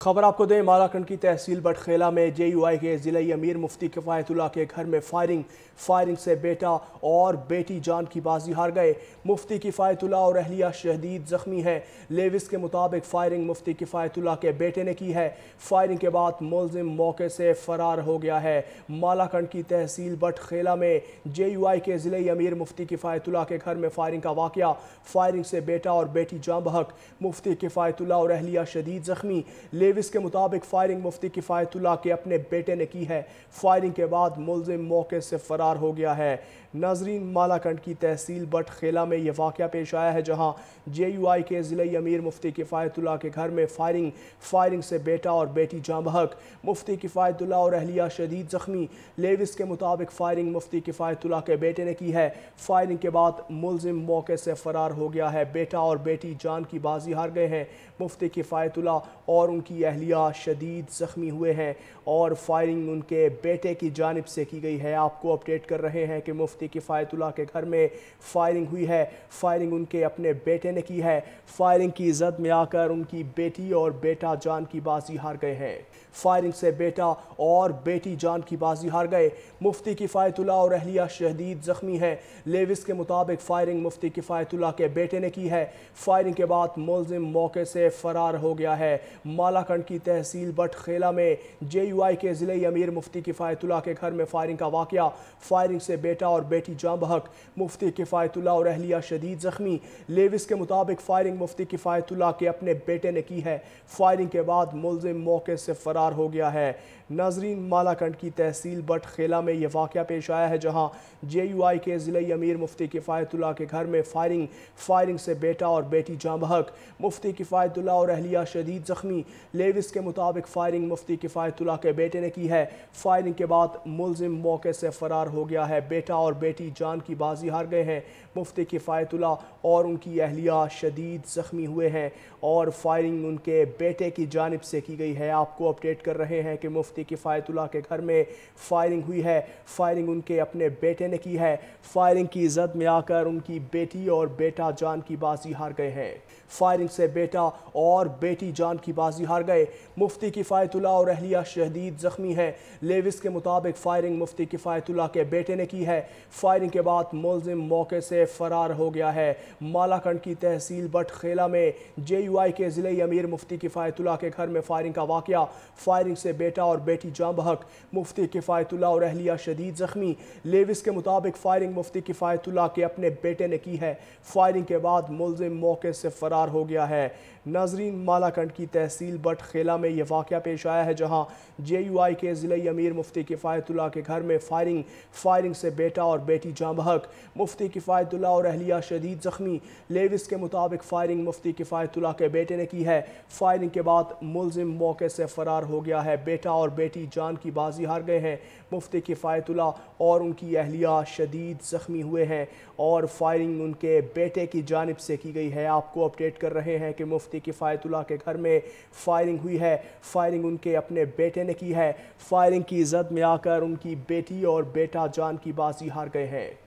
खबर आपको दें, मालाकंड की तहसील बटखेला में JUI के ज़िला अमीर मुफ्ती किफ़ायतुल्लाह के घर में फायरिंग से बेटा और बेटी जान की बाजी हार गए। मुफ्ती किफ़ायतुल्लाह और अहलिया शदीद ज़ख्मी हैं। लेविस के मुताबिक फायरिंग मुफ्ती किफ़ायतुल्लाह के बेटे ने की है। फायरिंग के बाद मुलजिम मौके से फरार हो गया है। मालाकंड की तहसील बटखेला में JUI के ज़िला अमीर मुफ्ती किफ़ायतुल्लाह के घर में फायरिंग का वाक़या। फायरिंग से बेटा और बेटी जान बहक। मुफ्ती किफ़ायतुल्लाह और अहलिया शदीद ज़ख्मी। लेविस के मुताबिक फायरिंग मुफ्ती किफ़ायतुल्लाह के अपने बेटे ने की है। फायरिंग के बाद मुलजिम मौके से फरार हो गया है। नाजरीन, मालाकंड की तहसील बटखेला में यह वाक़या पेश आया है, जहां JUI के ज़िला अमीर मुफ्ती किफ़ायतुल्लाह के घर में फायरिंग से बेटा और बेटी जान बहक। मुफ्ती किफ़ायतुल्लाह और अहलिया शदीद ज़ख्मी। लेविस के मुताबिक फायरिंग मुफ्ती किफ़ायतुल्लाह के बेटे ने की है। फायरिंग के बाद मुलजिम मौके से फरार हो गया है। बेटा और बेटी जान की बाजी हार गए हैं। मुफ्ती किफ़ायतुल्लाह और उनकी अहलिया शदीद ज़ख्मी हुए हैं और फायरिंग उनके बेटे की जानिब से की गई है। आपको अपडेट कर रहे हैं कि मुफ्ती किफ़ायतुल्लाह के घर में फायरिंग हुई है। फायरिंग उनके अपने बेटे ने की है। फायरिंग की जद में आकर उनकी बेटी और बेटा जान की बाजी हार गए हैं। फायरिंग से बेटा और बेटी जान की बाजी हार गए। मुफ्ती किफ़ायतुल्लाह और अहलिया शदीद ज़ख्मी हैं। लेविस के मुताबिक फायरिंग मुफ्ती किफ़ायतुल्लाह के बेटे ने की है। फायरिंग के बाद मुलजिम मौके से फरार हो गया है। मालाकंड की तहसील बटखेला में JUI के ज़िले अमीर मुफ्ती किफ़ायतुल्लाह के घर में फायरिंग का वाक़या। फायरिंग से बेटा और बेटी जान बहक। मुफ्ती किफ़ायतुल्लाह और अहलिया शदीद ज़ख्मी। लेविस के मुताबिक फायरिंग मुफ्ती किफ़ायतुल्लाह के अपने बेटे ने की है। फायरिंग के बाद मुलजिम मौके से फरार हो गया है। नाजरीन, मालाकंड की तहसील बटखेला में यह वाक़या पेश आया है, जहां JUI के ज़िले अमीर मुफ्ती किफ़ायतुल्लाह के घर में फायरिंग से बेटा और बेटी जान बहक। मुफ्ती किफ़ायतुल्लाह और अहलिया शदीद ज़ख्मी। लेविस के मुताबिक फायरिंग मुफ्ती किफ़ायतुल्लाह के बेटे ने की है। फायरिंग के बाद मुलजिम मौके से फरार हो गया है। बेटा और बेटी जान की बाजी हार गए हैं। मुफ्ती किफ़ायतुल्लाह और उनकी अहलिया शदीद ज़ख्मी हुए हैं और फायरिंग उनके बेटे की जानिब से की गई है। आपको अपडेट कर रहे हैं कि मुफ्ती किफ़ायतुल्लाह के घर में फायरिंग हुई है। फायरिंग उनके अपने बेटे ने की है। फायरिंग की जद में आकर उनकी बेटी और बेटा जान की बाजी हार गए हैं। फायरिंग से बेटा और बेटी जान की बाजी हार गए। मुफ्ती किफ़ायतुल्लाह और अहलिया शदीद ज़ख्मी हैं। लेविस के मुताबिक फायरिंग मुफ्ती किफ़ायतुल्लाह के बेटे ने की है। फायरिंग के बाद मुलजिम मौके से फरार हो गया है। मालाकंड की तहसील बटखेला में JUI के ज़िले अमीर मुफ्ती किफ़ायतुल्लाह के घर में फायरिंग का वाक़या। फायरिंग से बेटा और बेटी जान बहक। मुफ्ती किफ़ायतुल्लाह और अहलिया शदीद ज़ख्मी। लेविस के मुताबिक फायरिंग मुफ्ती किफ़ायतुल्लाह के अपने बेटे ने की है। फायरिंग के बाद मुलजिम मौके से फरार हो गया है। नाजरीन, मालाकंड की तहसील बटखेला में यह वाक़या पेश आया है, जहां JUI के ज़िले अमीर मुफ्ती किफ़ायतुल्लाह के घर में फायरिंग से बेटा और बेटी जान बहक। मुफ्ती किफ़ायतुल्लाह और अहलिया शदीद ज़ख्मी। लेविस के मुताबिक फायरिंग मुफ्ती किफ़ायतुल्लाह के बेटे ने की है। फायरिंग के बाद मुलजिम मौके से फरार हो गया है। बेटा और बेटी जान की बाजी हार गए हैं। मुफ्ती किफ़ायतुल्लाह और उनकी अहलिया शदीद ज़ख्मी हुए हैं और फायरिंग उनके बेटे की जानिब से की गई है। आपको अपडेट कर रहे हैं कि मुफ्ती किफ़ायतुल्लाह के घर में फायरिंग हुई है। फायरिंग उनके अपने बेटे ने की है। फायरिंग की जद में आकर उनकी बेटी और बेटा जान की बाजी हार गए हैं।